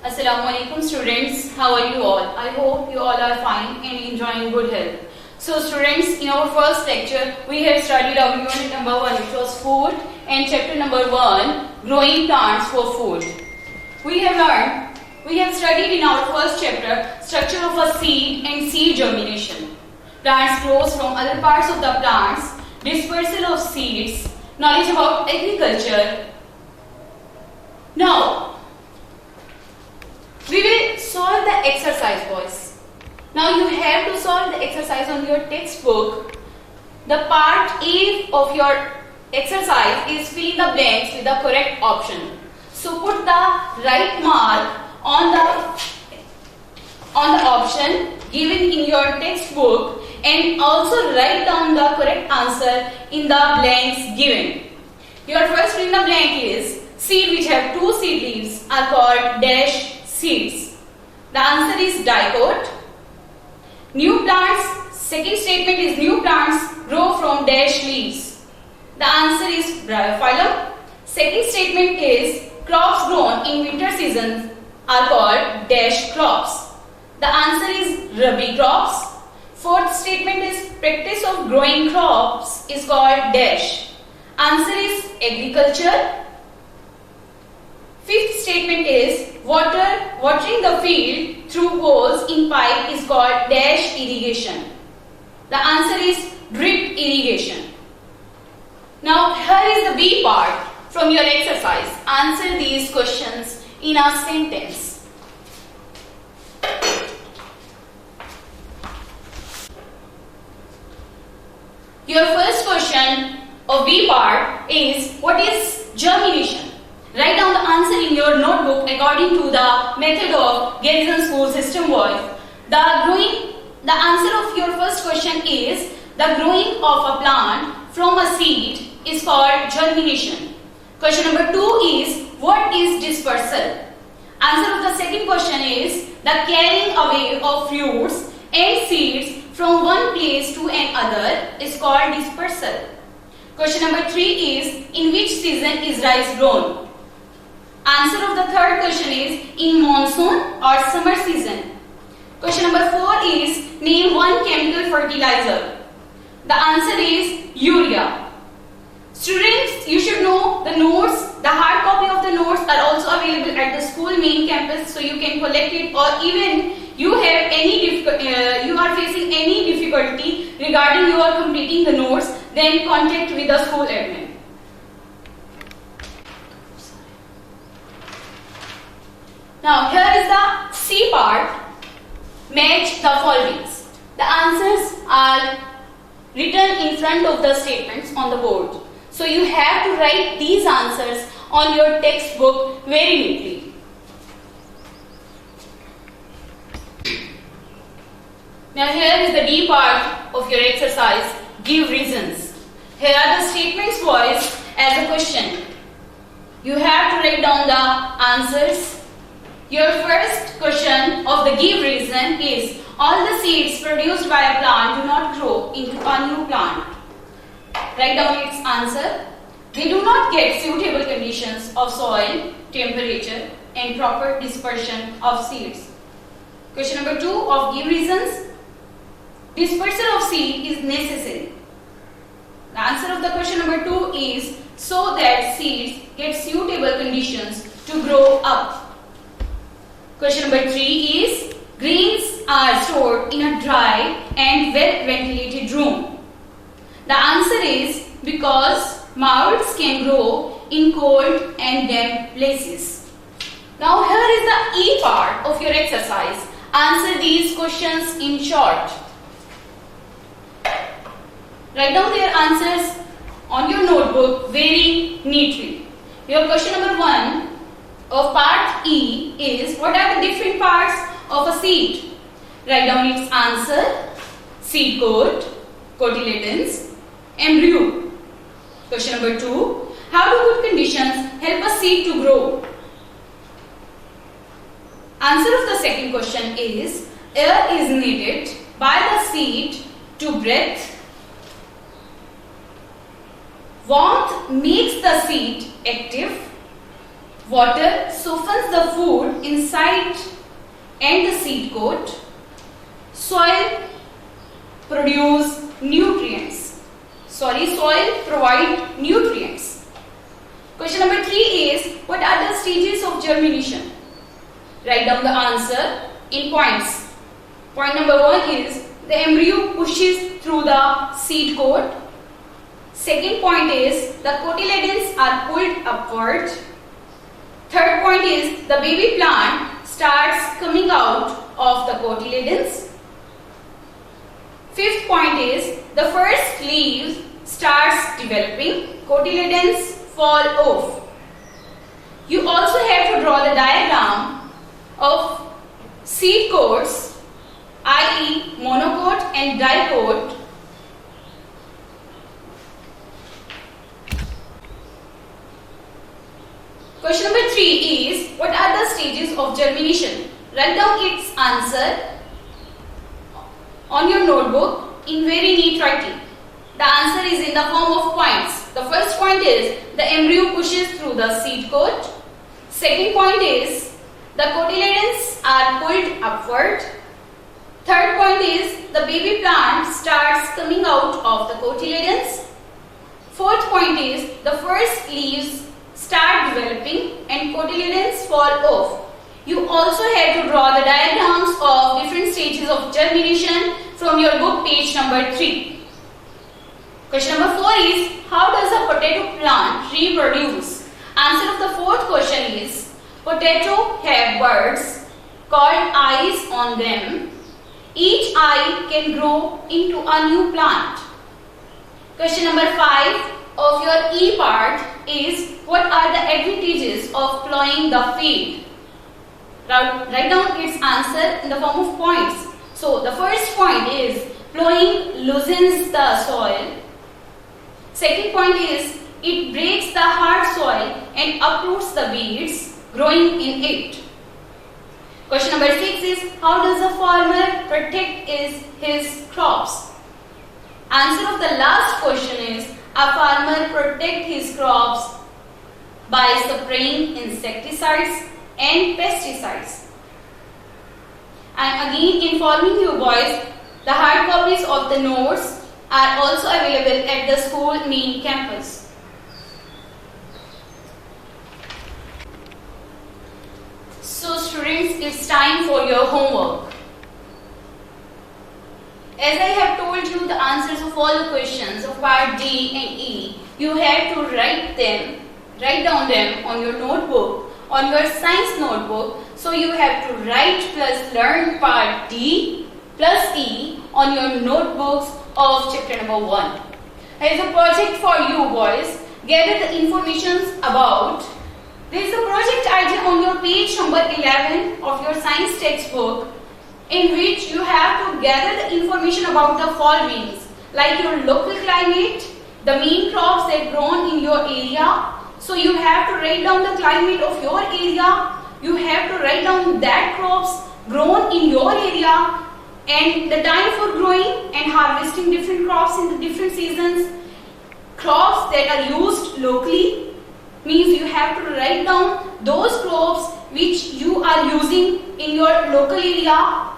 Assalamualaikum students, how are you all? I hope you all are fine and enjoying good health. So students, in our first lecture, we have studied our unit number 1, which was food, and chapter number 1, growing plants for food. We have studied in our first chapter, structure of a seed and seed germination. Plants grows from other parts of the plants, dispersal of seeds, knowledge about agriculture. Now, we will solve the exercise, boys. Now you have to solve the exercise on your textbook. The part A of your exercise is fill in the blanks with the correct option. So put the right mark on the option given in your textbook and also write down the correct answer in the blanks given. Your first fill in the blank is seed which have 2 seed leaves are called dash seeds. The answer is dicot. New plants, second statement is new plants grow from dash leaves. The answer is bryophyllum. Second statement is crops grown in winter season are called dash crops. The answer is rabi crops. Fourth statement is practice of growing crops is called dash. Answer is agriculture. Fifth statement is watering the field through holes in pipe is called dash irrigation. The answer is drip irrigation. Now here is the B part from your exercise. Answer these questions in a sentence. Your first question of B part is what is germination? Write down the answer in your notebook according to the method of Garrison School System boys. The answer of your first question is the growing of a plant from a seed is called germination. Question number 2 is what is dispersal? Answer of the second question is the carrying away of fruits and seeds from one place to another is called dispersal. Question number 3 is in which season is rice grown? Answer of the third question is in monsoon or summer season. Question number 4 is name one chemical fertilizer. The answer is urea. Students, you should know the notes, the hard copy of the notes are also available at the school main campus, so you can collect it, or even you have you are facing any difficulty regarding you are completing the notes, then contact with the school admin. Now here is the C part, match the followings. The answers are written in front of the statements on the board. So you have to write these answers on your textbook very neatly. Now here is the D part of your exercise, give reasons. Here are the statements boys as a question. You have to write down the answers. Your first question of the give reason is all the seeds produced by a plant do not grow into a new plant. Write down its answer. They do not get suitable conditions of soil, temperature and proper dispersion of seeds. Question number 2 of give reasons. Dispersal of seed is necessary. The answer of the question number 2 is so that seeds get suitable conditions to grow up. Question number 3 is grains are stored in a dry and well ventilated room. The answer is because molds can grow in cold and damp places. Now here is the E part of your exercise. Answer these questions in short. Write down their answers on your notebook very neatly. Your question number 1 of part E is what are the different parts of a seed? Write down its answer, seed coat, cotyledons, embryo. Question number 2, how do good conditions help a seed to grow? Answer of the second question is air is needed by the seed to breathe. Warmth makes the seed active. Water softens the food inside and the seed coat. Soil produce nutrients. Soil provide nutrients. Question number 3 is, what are the stages of germination? Write down the answer in points. Point number 1 is, the embryo pushes through the seed coat. Second point is, the cotyledons are pulled upward. Third point is, the baby plant starts coming out of the cotyledons. Fifth point is, the first leaf starts developing, cotyledons fall off. You also have to draw the diagram of seed coats, i.e. monocote and dicote. Question number 3 is, what are the stages of germination? Write down its answer on your notebook in very neat writing. The answer is in the form of points. The first point is, the embryo pushes through the seed coat. Second point is, the cotyledons are pulled upward. Third point is, the baby plant starts coming out of the cotyledons. Fourth point is, the first leaves start developing and cotyledons fall off. You also have to draw the diagrams of different stages of germination from your book, page number 3. Question number 4 is, how does a potato plant reproduce? Answer of the fourth question is, potato have buds called eyes on them. Each eye can grow into a new plant. Question number 5 of your E part is, what are the advantages of plowing the field? Write down its answer in the form of points. So the first point is, plowing loosens the soil. Second point is, it breaks the hard soil and uproots the weeds growing in it. Question number 6 is, how does a farmer protect his crops? Answer of the last question is, a farmer protects his crops by spraying insecticides and pesticides. I am again informing you boys, the hard copies of the notes are also available at the school main campus. So students, it's time for your homework. As I have told you the answers of all the questions of part D and E, you have to write down them on your notebook, on your science notebook. So you have to write plus learn part D plus E on your notebooks of chapter number 1. There is a project for you boys. Gather the information about. There is a project idea on your page number 11 of your science textbook, in which you have to gather the information about the following, like your local climate, the main crops that grown in your area. So you have to write down the climate of your area. You have to write down that crops grown in your area and the time for growing and harvesting different crops in the different seasons. Crops that are used locally means you have to write down those crops which you are using in your local area,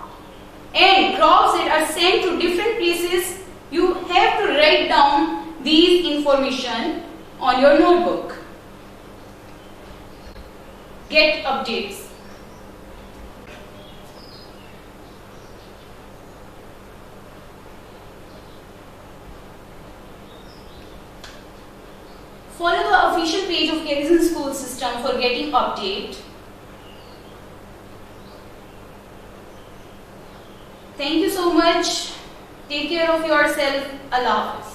and crops that are sent to different places. You have to write down these information on your notebook. Get updates. Follow the official page of Garrison School System for getting update. Thank you so much. Take care of yourself. Allah Hafiz.